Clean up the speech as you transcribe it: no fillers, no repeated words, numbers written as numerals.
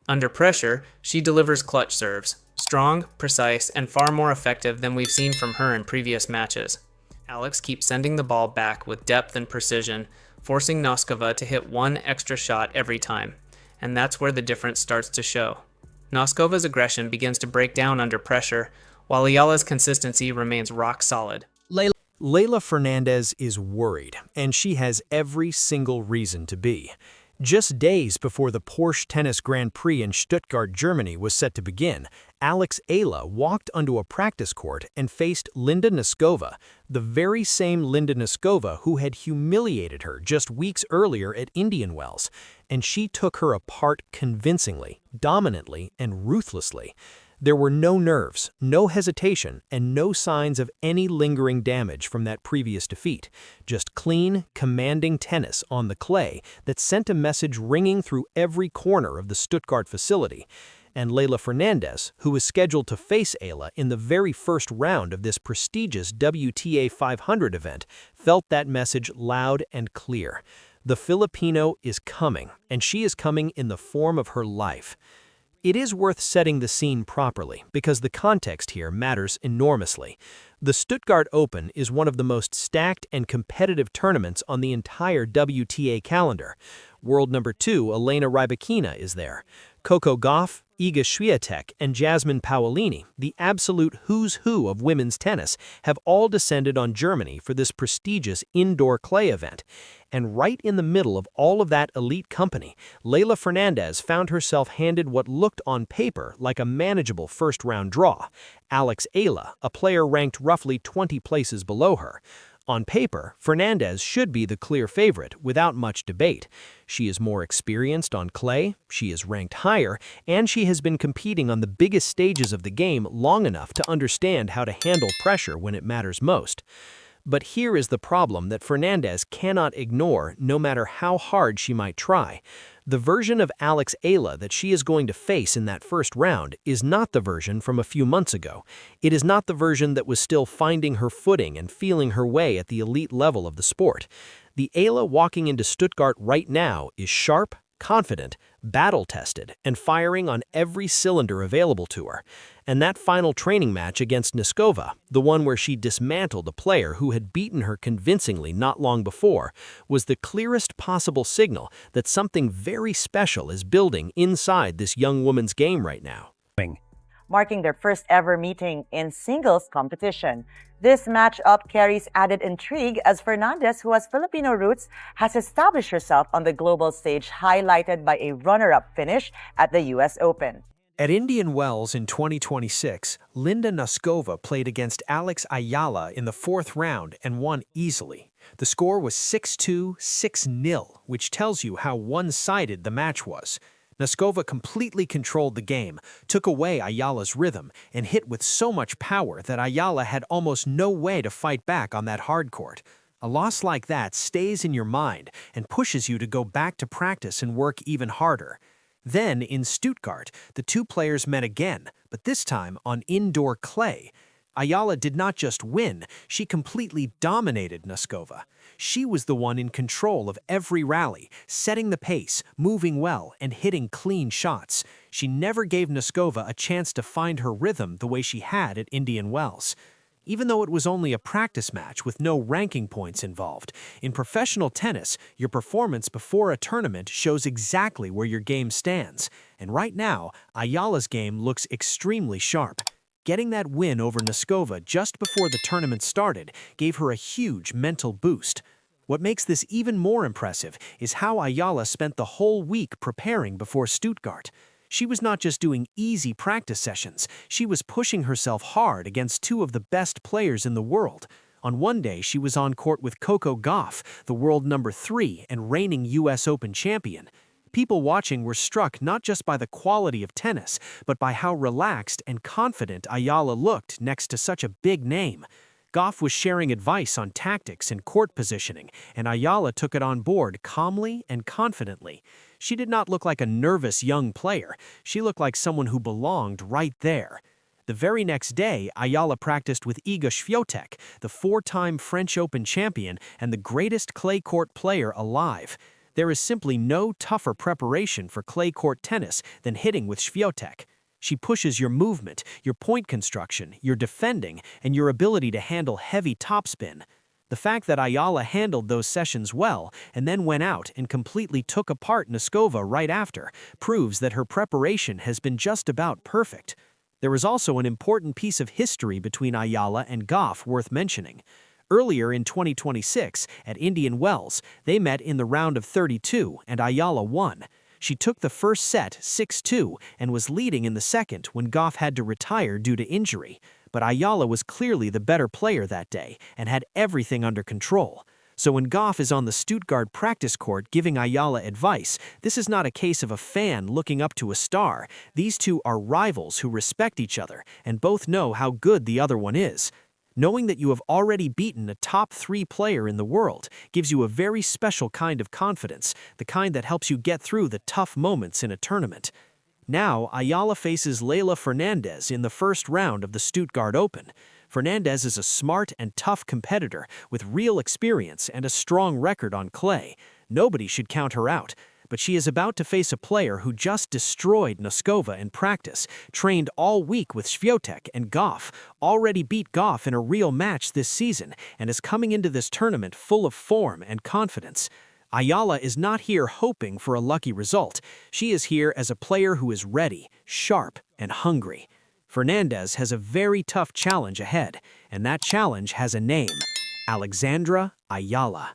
Under pressure, she delivers clutch serves, strong, precise, and far more effective than we've seen from her in previous matches. Alex keeps sending the ball back with depth and precision, forcing Noskova to hit one extra shot every time, and that's where the difference starts to show. Noskova's aggression begins to break down under pressure, while Eala's consistency remains rock solid. Leylah Fernandez is worried, and she has every single reason to be. Just days before the Porsche Tennis Grand Prix in Stuttgart, Germany was set to begin, AlexEala walked onto a practice court and faced Linda Noskova, the very same Linda Noskova who had humiliated her just weeks earlier at Indian Wells, and she took her apart convincingly, dominantly, and ruthlessly. There were no nerves, no hesitation, and no signs of any lingering damage from that previous defeat. Just clean, commanding tennis on the clay that sent a message ringing through every corner of the Stuttgart facility. And Leylah Fernandez, who was scheduled to face Eala in the very first round of this prestigious WTA 500 event, felt that message loud and clear. The Filipino is coming, and she is coming in the form of her life. It is worth setting the scene properly because the context here matters enormously. The Stuttgart Open is one of the most stacked and competitive tournaments on the entire WTA calendar. World number 2, Elena Rybakina, is there. Coco Gauff, Iga Świątek, and Jasmine Paolini, the absolute who's who of women's tennis, have all descended on Germany for this prestigious indoor clay event. And right in the middle of all of that elite company, Leylah Fernandez found herself handed what looked on paper like a manageable first-round draw. AlexEala, a player ranked roughly 20 places below her. On paper, Fernandez should be the clear favorite, without much debate. She is more experienced on clay, she is ranked higher, and she has been competing on the biggest stages of the game long enough to understand how to handle pressure when it matters most. But here is the problem that Fernandez cannot ignore no matter how hard she might try. The version of AlexEala that she is going to face in that first round is not the version from a few months ago. It is not the version that was still finding her footing and feeling her way at the elite level of the sport. The Eala walking into Stuttgart right now is sharp, confident, battle-tested, and firing on every cylinder available to her. And that final training match against Noskova, the one where she dismantled a player who had beaten her convincingly not long before, was the clearest possible signal that something very special is building inside this young woman's game right now. Marking their first ever meeting in singles competition. This matchup carries added intrigue as Fernandez, who has Filipino roots, has established herself on the global stage, highlighted by a runner-up finish at the US Open. At Indian Wells in 2026, Linda Noskova played against AlexEala in the fourth round and won easily. The score was 6-2, 6-0, which tells you how one-sided the match was. Noskova completely controlled the game, took away Ayala's rhythm, and hit with so much power that Eala had almost no way to fight back on that hard court. A loss like that stays in your mind and pushes you to go back to practice and work even harder. Then, in Stuttgart, the two players met again, but this time on indoor clay. Eala did not just win, she completely dominated Noskova. She was the one in control of every rally, setting the pace, moving well, and hitting clean shots. She never gave Noskova a chance to find her rhythm the way she had at Indian Wells. Even though it was only a practice match with no ranking points involved, in professional tennis, your performance before a tournament shows exactly where your game stands. And right now, Ayala's game looks extremely sharp. Getting that win over Noskova just before the tournament started gave her a huge mental boost. What makes this even more impressive is how Eala spent the whole week preparing before Stuttgart. She was not just doing easy practice sessions, she was pushing herself hard against two of the best players in the world. On one day, she was on court with Coco Gauff, the world number 3 and reigning US Open champion. People watching were struck not just by the quality of tennis, but by how relaxed and confident Eala looked next to such a big name. Gauff was sharing advice on tactics and court positioning, and Eala took it on board calmly and confidently. She did not look like a nervous young player. She looked like someone who belonged right there. The very next day, Eala practiced with Iga Świątek, the 4-time French Open champion and the greatest clay court player alive. There is simply no tougher preparation for clay court tennis than hitting with Świątek. She pushes your movement, your point construction, your defending, and your ability to handle heavy topspin. The fact that Eala handled those sessions well and then went out and completely took apart Noskova right after proves that her preparation has been just about perfect. There is also an important piece of history between Eala and Gauff worth mentioning. Earlier in 2026, at Indian Wells, they met in the round of 32 and Eala won. She took the first set 6-2 and was leading in the second when Gauff had to retire due to injury. But Eala was clearly the better player that day and had everything under control. So when Gauff is on the Stuttgart practice court giving Eala advice, this is not a case of a fan looking up to a star. These two are rivals who respect each other and both know how good the other one is. Knowing that you have already beaten a top 3 player in the world gives you a very special kind of confidence, the kind that helps you get through the tough moments in a tournament. Now, Eala faces Leylah Fernandez in the first round of the Stuttgart Open. Fernandez is a smart and tough competitor with real experience and a strong record on clay. Nobody should count her out. But she is about to face a player who just destroyed Noskova in practice, trained all week with Świątek and Gauff, already beat Gauff in a real match this season, and is coming into this tournament full of form and confidence. Eala is not here hoping for a lucky result. She is here as a player who is ready, sharp, and hungry. Fernandez has a very tough challenge ahead, and that challenge has a name: Alexandra Eala.